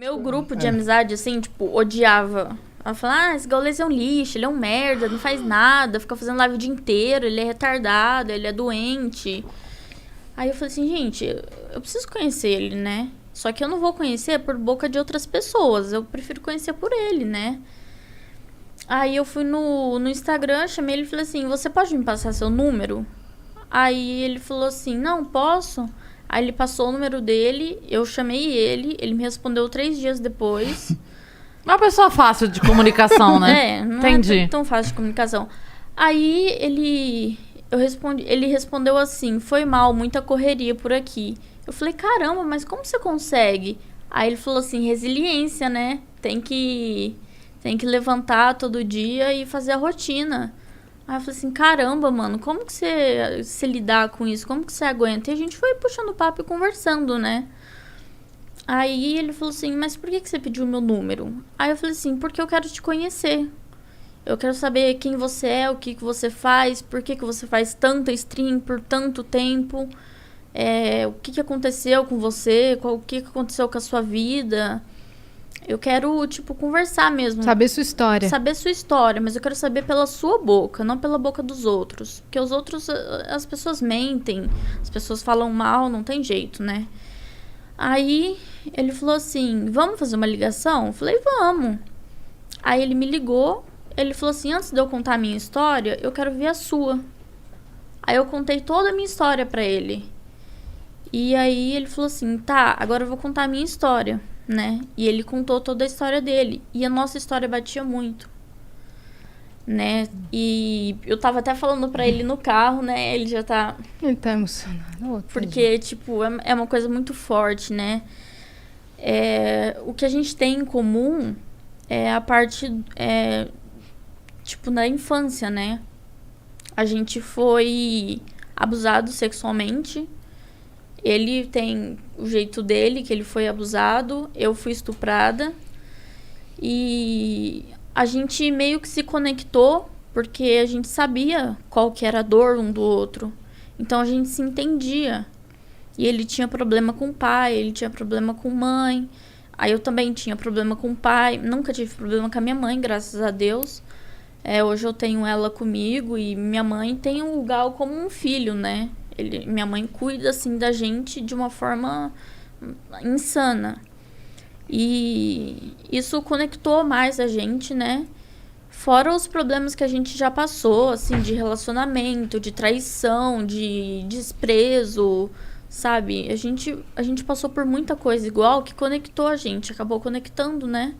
Meu grupo de amizade, assim, tipo, odiava. Ela falava, esse Gaules é um lixo, ele é um merda, não faz nada, fica fazendo live o dia inteiro, ele é retardado, ele é doente. Aí eu falei assim, gente, eu preciso conhecer ele, né? Só que eu não vou conhecer por boca de outras pessoas, eu prefiro conhecer por ele, né? Aí eu fui no Instagram, chamei ele e falei assim, você pode me passar seu número? Aí ele falou assim, não, posso. Aí ele passou o número dele, eu chamei ele me respondeu 3 dias depois. Uma pessoa fácil de comunicação, né? Não Entendi. é tão fácil de comunicação. Aí ele respondeu assim, foi mal, muita correria por aqui. Eu falei, caramba, mas como você consegue? Aí ele falou assim, resiliência, né? Tem que levantar todo dia e fazer a rotina. Aí eu falei assim, caramba, mano, como que você lidar com isso? Como que você aguenta? E a gente foi puxando papo e conversando, né? Aí ele falou assim, mas por que você pediu meu número? Aí eu falei assim, porque eu quero te conhecer. Eu quero saber quem você é, o que você faz, por que você faz tanta stream por tanto tempo. O que aconteceu com você, o que aconteceu com a sua vida. Eu quero, tipo, conversar mesmo. Saber sua história. Saber sua história, mas eu quero saber pela sua boca, não pela boca dos outros. Porque os outros, as pessoas mentem, as pessoas falam mal, não tem jeito, né? Aí ele falou assim, vamos fazer uma ligação? Eu falei, vamos. Aí ele me ligou, ele falou assim, antes de eu contar a minha história, eu quero ver a sua. Aí eu contei toda a minha história pra ele. E aí ele falou assim, tá, agora eu vou contar a minha história, né? E ele contou toda a história dele. E a nossa história batia muito, né? E eu tava até falando pra ele no carro, né? Ele já tá... Ele tá emocionado. Porque, tipo, é uma coisa muito forte, né? O que a gente tem em comum é a parte, tipo, na infância, né? A gente foi abusado sexualmente. Ele tem o jeito dele, que ele foi abusado. Eu fui estuprada. E a gente meio que se conectou porque a gente sabia qual que era a dor um do outro. Então a gente se entendia. E ele tinha problema com o pai, ele tinha problema com mãe. Aí eu também tinha problema com o pai. Nunca tive problema com a minha mãe, graças a Deus. Hoje eu tenho ela comigo e minha mãe tem o Gal como um filho, né? Minha mãe cuida, assim, da gente de uma forma insana. E isso conectou mais a gente, né? Fora os problemas que a gente já passou, assim, de relacionamento, de traição, de desprezo, sabe? A gente passou por muita coisa igual que conectou a gente, acabou conectando, né?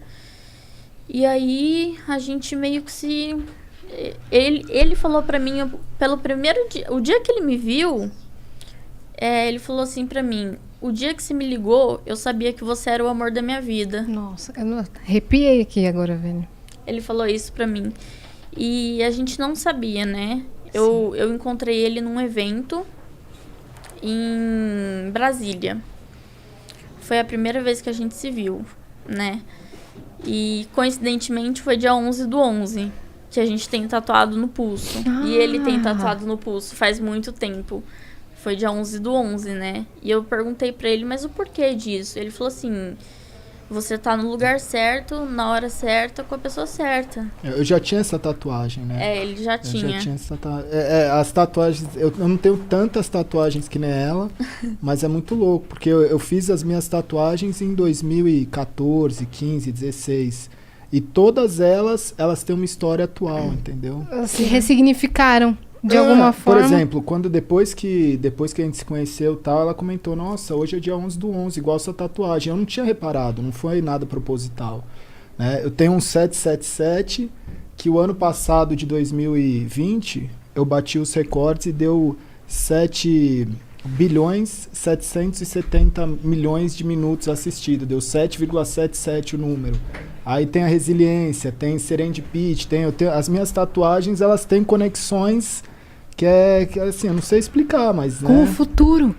E aí a gente meio que se... Ele falou pra mim, pelo primeiro dia, o dia que ele me viu, ele falou assim pra mim, o dia que você me ligou, eu sabia que você era o amor da minha vida. Nossa, eu arrepiei aqui agora, velho. Ele falou isso pra mim. E a gente não sabia, né? Eu encontrei ele num evento em Brasília. Foi a primeira vez que a gente se viu, né? E coincidentemente foi dia 11/11, que a gente tem tatuado no pulso. E ele tem tatuado no pulso faz muito tempo. Foi dia 11/11, né? E eu perguntei pra ele, mas o porquê disso? Ele falou assim, você tá no lugar certo, na hora certa, com a pessoa certa. Eu já tinha essa tatuagem, né? Ele já tinha. Eu já tinha essa as tatuagens, eu não tenho tantas tatuagens que nem ela, mas é muito louco, porque eu fiz as minhas tatuagens em 2014, 15, 16. E todas elas têm uma história atual, entendeu? Se ressignificaram de alguma forma. Por exemplo, depois que a gente se conheceu e tal, ela comentou, nossa, hoje é dia 11/11, igual essa tatuagem. Eu não tinha reparado, não foi nada proposital, né? Eu tenho um 777, que o ano passado, de 2020, eu bati os recordes e deu 7.770.000.000 de minutos assistidos. Deu 7,77 o número. Aí tem a resiliência, tem serendipity, as minhas tatuagens, elas têm conexões que assim, eu não sei explicar, mas... Com né? o futuro.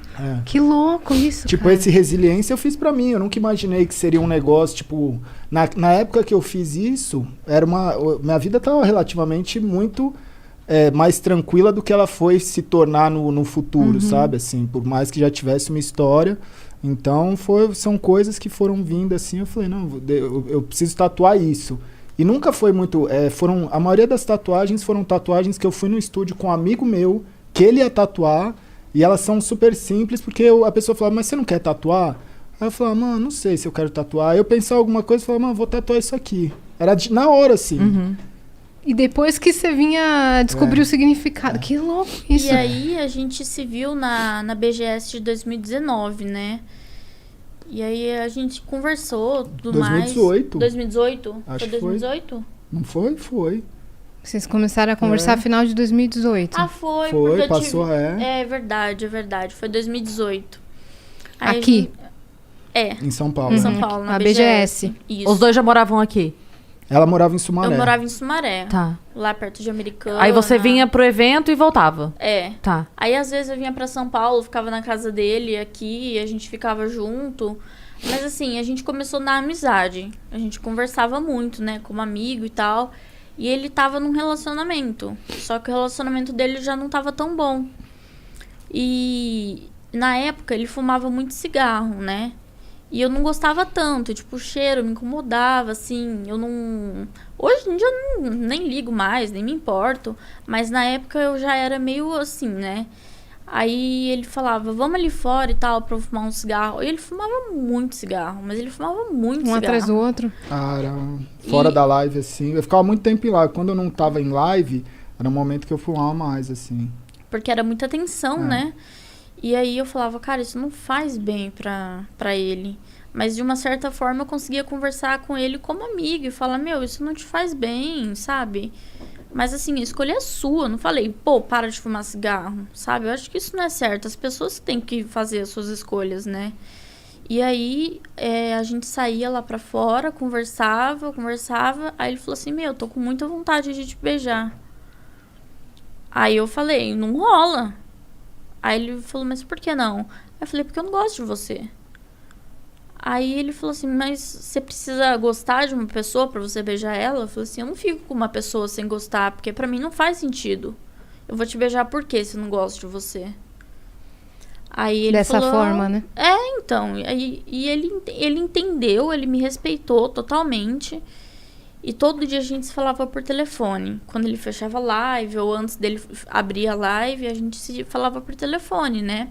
Que louco isso, tipo, cara. esse resiliência eu fiz pra mim, eu nunca imaginei que seria um negócio, tipo... Na época que eu fiz isso, minha vida tava relativamente muito mais tranquila do que ela foi se tornar no futuro, sabe? Assim, por mais que já tivesse uma história, Então, são coisas que foram vindo assim, eu falei, não, eu preciso tatuar isso. E nunca foi muito... a maioria das tatuagens foram tatuagens que eu fui no estúdio com um amigo meu, que ele ia tatuar, e elas são super simples, porque a pessoa falava, mas você não quer tatuar? Aí eu falava, mano, não sei se eu quero tatuar. Aí eu pensava alguma coisa e falava, mano, vou tatuar isso aqui. Era na hora, assim. Uhum. E depois que você vinha descobrir o significado. Que louco isso. E aí a gente se viu na BGS de 2019, né? E aí a gente conversou, tudo 2018. mais. 2018? Acho Foi que 2018? Não foi? Foi. Vocês começaram a conversar no final de 2018. Ah, foi. Foi, passou, É verdade. Foi 2018. Aí Aqui? Em São Paulo. Em São Paulo, na BGS. Isso. Os dois já moravam aqui? Ela morava em Sumaré. Eu morava em Sumaré. Tá. Lá perto de Americana. Aí você vinha pro evento e voltava? É. Tá. Aí às vezes eu vinha pra São Paulo, ficava na casa dele aqui, a gente ficava junto. Mas assim, a gente começou na amizade. A gente conversava muito, né, como amigo e tal. E ele tava num relacionamento. Só que o relacionamento dele já não tava tão bom. E na época ele fumava muito cigarro, né? E eu não gostava tanto, tipo, o cheiro me incomodava, assim, eu não... Hoje em dia eu nem ligo mais, nem me importo, mas na época eu já era meio assim, né? Aí ele falava, vamos ali fora e tal, pra eu fumar um cigarro. E ele fumava muito cigarro, mas ele fumava muito Um cigarro. atrás do outro. Ah, era fora da live, assim. Eu ficava muito tempo em live. Quando eu não tava em live, era um momento que eu fumava mais, assim. Porque era muita tensão, né? E aí eu falava, cara, isso não faz bem pra ele. Mas de uma certa forma eu conseguia conversar com ele como amigo e falar, meu, isso não te faz bem, sabe? Mas assim, a escolha é sua. Eu não falei, pô, para de fumar cigarro, sabe? Eu acho que isso não é certo. As pessoas têm que fazer as suas escolhas, né? E aí a gente saía lá pra fora, conversava. Aí ele falou assim, meu, tô com muita vontade de te beijar. Aí eu falei, não rola. Aí ele falou, mas por que não? Aí eu falei, porque eu não gosto de você. Aí ele falou assim, mas você precisa gostar de uma pessoa pra você beijar ela? Eu falei assim, eu não fico com uma pessoa sem gostar, porque pra mim não faz sentido. Eu vou te beijar por quê se eu não gosto de você? Aí ele Dessa falou, forma, né? Então. E ele entendeu, ele me respeitou totalmente. E todo dia a gente se falava por telefone. Quando ele fechava live ou antes dele abrir a live, a gente se falava por telefone, né?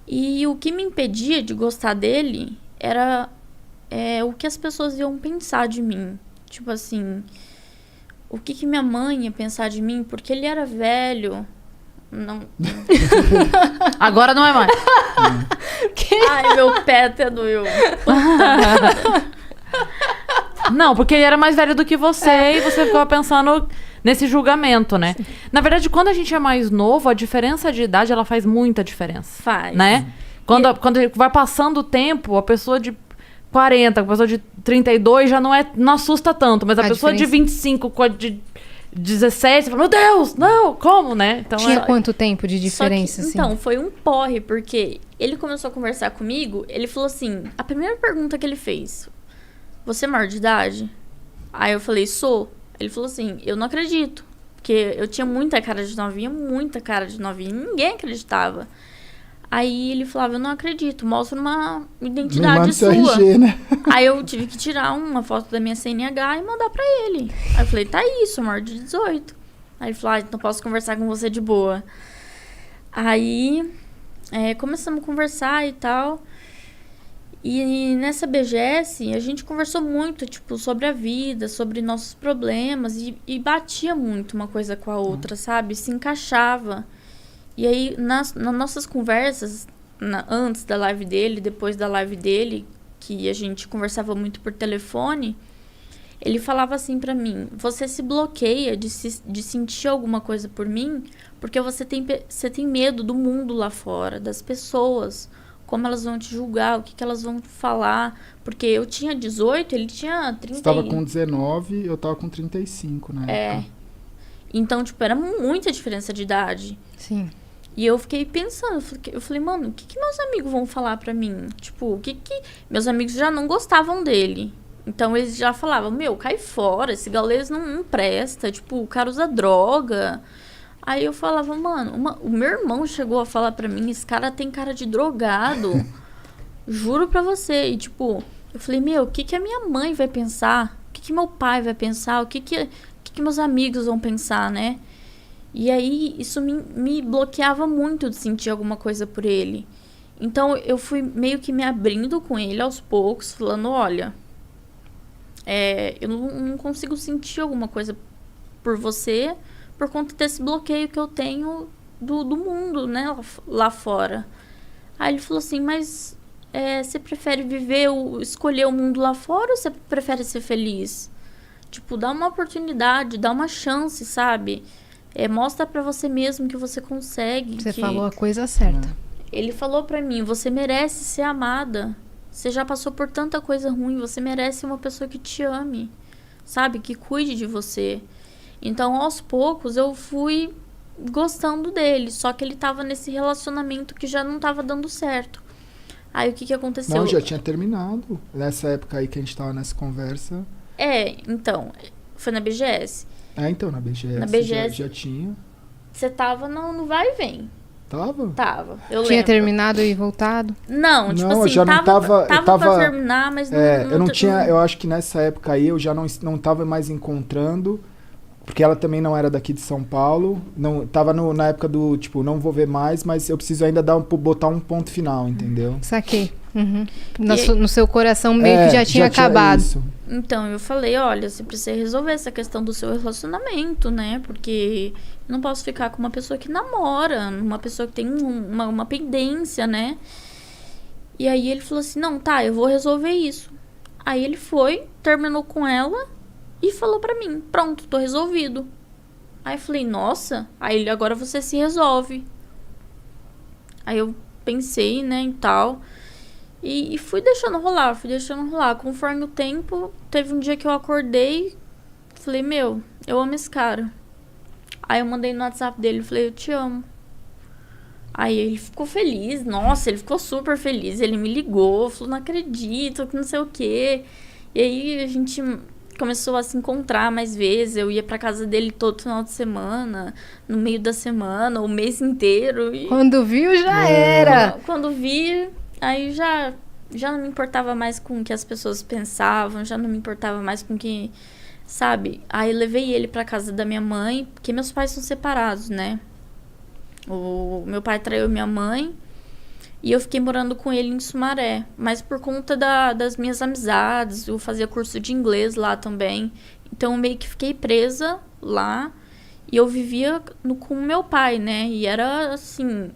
E o que me impedia de gostar dele era o que as pessoas iam pensar de mim. Tipo assim, o que minha mãe ia pensar de mim? Porque ele era velho. Não. Agora não é mais. Ai, meu pé até doeu. Não, porque ele era mais velho do que você e você ficava pensando nesse julgamento, né? Sim. Na verdade, quando a gente é mais novo, a diferença de idade, ela faz muita diferença. Faz. Né? Quando vai passando o tempo, a pessoa de 40, a pessoa de 32 já não assusta tanto, mas a pessoa de 25 com a de 17, você fala, meu Deus, não, como, né? Então, tinha quanto tempo de diferença, assim? Então, foi um porre, porque ele começou a conversar comigo, ele falou assim, a primeira pergunta que ele fez, você é maior de idade? Aí eu falei, sou. Ele falou assim, eu não acredito. Porque eu tinha muita cara de novinha, ninguém acreditava. Aí ele falava, eu não acredito, mostra uma identidade sua. RG, né? Aí eu tive que tirar uma foto da minha CNH e mandar pra ele. Aí eu falei, tá isso, maior de 18. Aí ele falou, então posso conversar com você de boa. Aí começamos a conversar e tal. E nessa BGS, a gente conversou muito, tipo, sobre a vida, sobre nossos problemas. E batia muito uma coisa com a outra, sabe? Se encaixava. E aí, nas nossas conversas, antes da live dele, depois da live dele, que a gente conversava muito por telefone, ele falava assim pra mim, você se bloqueia de sentir alguma coisa por mim, porque você tem medo do mundo lá fora, das pessoas, como elas vão te julgar, o que elas vão falar. Porque eu tinha 18, ele tinha 30. Você tava com 19, eu tava com 35, né? Então, tipo, era muita diferença de idade. Sim. E eu fiquei pensando, eu falei, mano, o que meus amigos vão falar pra mim? Tipo, o que meus amigos já não gostavam dele. Então, eles já falavam, meu, cai fora, esse gaulês não presta, tipo, o cara usa droga. Aí eu falava, mano, o meu irmão chegou a falar pra mim, esse cara tem cara de drogado. Juro pra você. E, tipo, eu falei, meu, o que a minha mãe vai pensar? O que meu pai vai pensar? O que meus amigos vão pensar, né? E aí, isso me bloqueava muito de sentir alguma coisa por ele. Então, eu fui meio que me abrindo com ele aos poucos, falando, olha, eu não consigo sentir alguma coisa por você por conta desse bloqueio que eu tenho do mundo, né, lá fora. Aí ele falou assim, mas você prefere escolher o mundo lá fora ou você prefere ser feliz? Tipo, dá uma oportunidade, dá uma chance, sabe? Mostra pra você mesmo que você consegue. Você falou a coisa certa. Ele falou pra mim, você merece ser amada. Você já passou por tanta coisa ruim, você merece uma pessoa que te ame, sabe? Que cuide de você. Então, aos poucos, eu fui gostando dele. Só que ele tava nesse relacionamento que já não tava dando certo. Aí, o que aconteceu? Não, já tinha terminado. Nessa época aí que a gente tava nessa conversa. Então, foi na BGS. Então, na BGS. Na BGS já tinha. Você tava no vai e vem. Tava. Eu tinha lembro. terminado e voltado? Não, tipo assim, eu já não tava pra terminar, mas não... eu não tinha... Eu acho que nessa época aí eu já não tava mais encontrando, porque ela também não era daqui de São Paulo. Não, tava na época do, tipo, não vou ver mais, mas eu preciso ainda botar um ponto final, entendeu? Saquei. Uhum. No seu coração meio que já tinha acabado. Isso. Então, eu falei, olha, você precisa resolver essa questão do seu relacionamento, né? Porque eu não posso ficar com uma pessoa que namora, uma pessoa que tem uma pendência, né? E aí ele falou assim, não, tá, eu vou resolver isso. Aí ele foi, terminou com ela e falou pra mim, pronto, tô resolvido. Aí eu falei, nossa, aí agora você se resolve. Aí eu pensei, né, e tal... E fui deixando rolar. Conforme o tempo, teve um dia que eu acordei, falei, meu, eu amo esse cara. Aí eu mandei no WhatsApp dele, falei, eu te amo. Aí ele ficou feliz, nossa, ele ficou super feliz. Ele me ligou, falou, não acredito, que não sei o quê. E aí a gente começou a se encontrar mais vezes. Eu ia pra casa dele todo final de semana, no meio da semana, o mês inteiro. E... Quando viu, já era. Quando vi... Aí já não me importava mais com o que as pessoas pensavam, já não me importava mais com o que, sabe? Aí eu levei ele pra casa da minha mãe, porque meus pais são separados, né? O meu pai traiu minha mãe e eu fiquei morando com ele em Sumaré. Mas por conta das minhas amizades, eu fazia curso de inglês lá também. Então eu meio que fiquei presa lá e eu vivia com o meu pai, né? E era assim,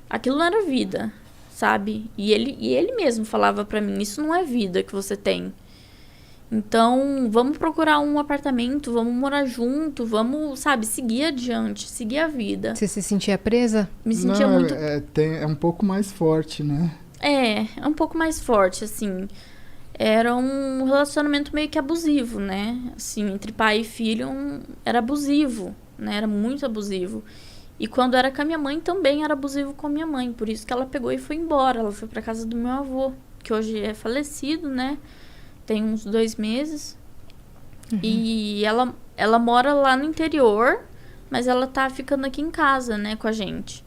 aquilo não era vida. Sabe? E ele mesmo falava pra mim, isso não é vida que você tem. Então, vamos procurar um apartamento, vamos morar junto, vamos, sabe, seguir adiante, seguir a vida. Você se sentia presa? Me sentia muito... É um pouco mais forte, né? É um pouco mais forte, assim. Era um relacionamento meio que abusivo, né? Assim, entre pai e filho, era abusivo, né? Era muito abusivo. E quando era com a minha mãe, também era abusivo com a minha mãe. Por isso que ela pegou e foi embora. Ela foi pra casa do meu avô, que hoje é falecido, né? Tem uns 2 meses. Uhum. E ela mora lá no interior, mas ela tá ficando aqui em casa, né, com a gente.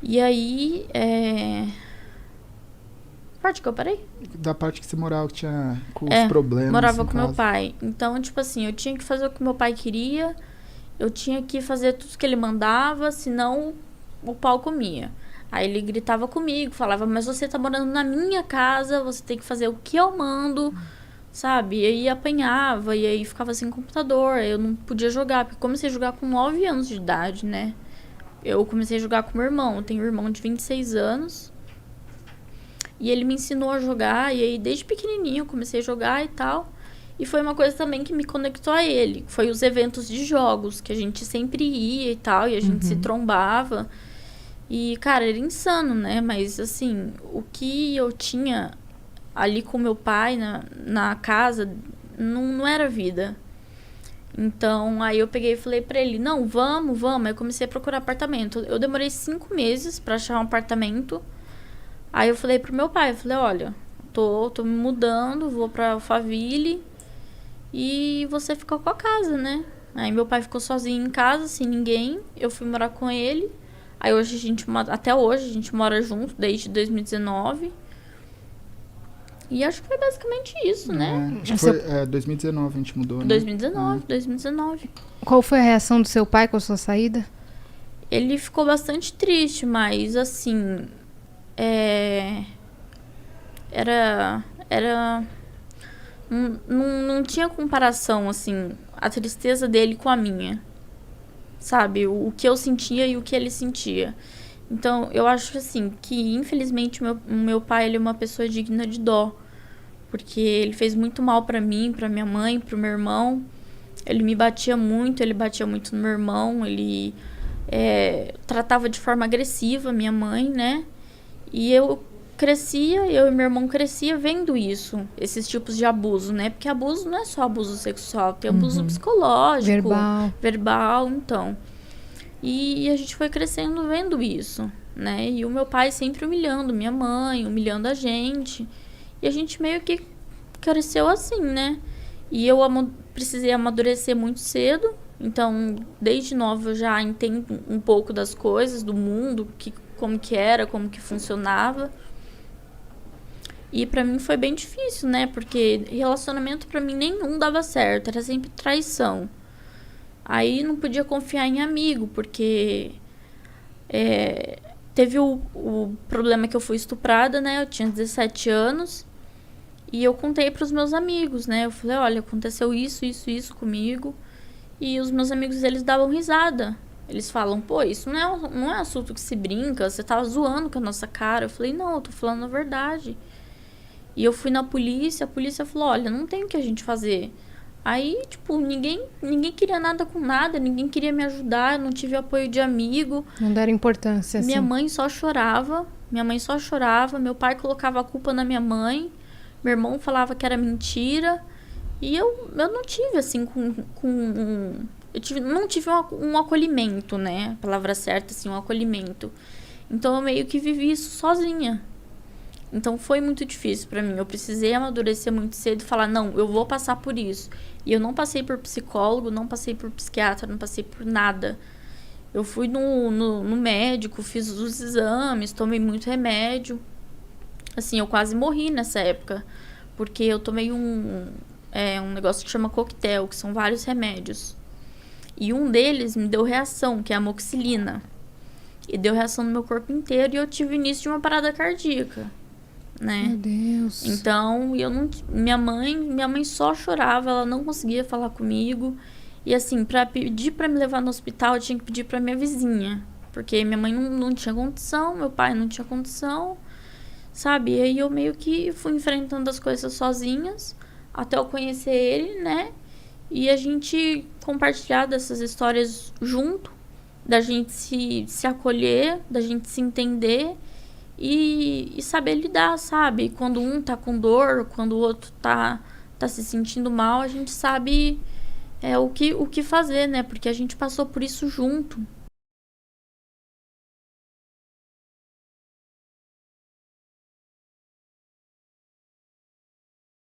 E aí, parte que eu parei? Da parte que você morava, que tinha com os problemas. Morava com meu pai. Então, tipo assim, eu tinha que fazer o que meu pai queria... Eu tinha que fazer tudo que ele mandava, senão o pau comia. Aí ele gritava comigo, falava, mas você tá morando na minha casa, você tem que fazer o que eu mando, sabe? E aí apanhava, e aí ficava sem computador, eu não podia jogar, porque eu comecei a jogar com 9 anos de idade, né? Eu comecei a jogar com meu irmão, eu tenho um irmão de 26 anos, e ele me ensinou a jogar, e aí desde pequenininho eu comecei a jogar e tal... E foi uma coisa também que me conectou a ele. Foi os eventos de jogos, que a gente sempre ia e tal, e a gente se trombava. E, cara, era insano, né? Mas, assim, o que eu tinha ali com meu pai na casa não era vida. Então, aí eu peguei e falei pra ele, não, vamos. Aí eu comecei a procurar apartamento. Eu demorei 5 meses pra achar um apartamento. Aí eu falei pro meu pai, eu falei, olha, tô me mudando, vou pra Alphaville... E você ficou com a casa, né? Aí meu pai ficou sozinho em casa, sem ninguém. Eu fui morar com ele. Aí hoje até hoje a gente mora junto, desde 2019. E acho que foi basicamente isso, né? Acho que foi 2019 a gente mudou, né? 2019. Qual foi a reação do seu pai com a sua saída? Ele ficou bastante triste, mas assim... Não tinha comparação, assim, a tristeza dele com a minha. Sabe? O que eu sentia e o que ele sentia. Então, eu acho, assim, que infelizmente o meu pai, ele é uma pessoa digna de dó. Porque ele fez muito mal pra mim, pra minha mãe, pro meu irmão. Ele me batia muito, ele batia muito no meu irmão. Ele tratava de forma agressiva minha mãe, né? E eu e meu irmão crescia vendo isso, esses tipos de abuso, né? Porque abuso não é só abuso sexual, tem abuso psicológico, verbal, então. E a gente foi crescendo vendo isso, né? E o meu pai sempre humilhando minha mãe, humilhando a gente. E a gente meio que cresceu assim, né? E eu precisei amadurecer muito cedo. Então, desde nova eu já entendo um pouco das coisas, do mundo, como que era, como que funcionava. E pra mim foi bem difícil, né? Porque relacionamento pra mim nenhum dava certo, era sempre traição. Aí não podia confiar em amigo, porque teve o problema que eu fui estuprada, né? Eu tinha 17 anos e eu contei pros meus amigos, né? Eu falei, olha, aconteceu isso comigo. E os meus amigos, eles davam risada. Eles falam, pô, isso não é assunto que se brinca, você tava zoando com a nossa cara. Eu falei, não, eu tô falando a verdade. E eu fui na polícia, a polícia falou, olha, não tem o que a gente fazer. Aí, tipo, ninguém queria nada com nada, ninguém queria me ajudar, eu não tive apoio de amigo. Não deram importância, assim. Minha mãe só chorava, meu pai colocava a culpa na minha mãe, meu irmão falava que era mentira. E eu não tive, assim, não tive um acolhimento, né? A palavra certa, assim, um acolhimento. Então, eu meio que vivi isso sozinha. Então, foi muito difícil pra mim. Eu precisei amadurecer muito cedo e falar, não, eu vou passar por isso. E eu não passei por psicólogo, não passei por psiquiatra, não passei por nada. Eu fui no médico, fiz os exames, tomei muito remédio. Assim, eu quase morri nessa época. Porque eu tomei um negócio que chama coquetel, que são vários remédios. E um deles me deu reação, que é a amoxicilina. E deu reação no meu corpo inteiro e eu tive início de uma parada cardíaca, né? Meu Deus. Então, minha mãe só chorava, ela não conseguia falar comigo. E assim, pra pedir pra me levar no hospital, eu tinha que pedir pra minha vizinha. Porque minha mãe não tinha condição, meu pai não tinha condição, sabe? E aí eu meio que fui enfrentando as coisas sozinhas, até eu conhecer ele, né? E a gente compartilhar dessas histórias junto, da gente se acolher, da gente se entender e saber lidar, sabe? Quando um tá com dor, quando o outro tá se sentindo mal, a gente sabe o que fazer, né? Porque a gente passou por isso junto.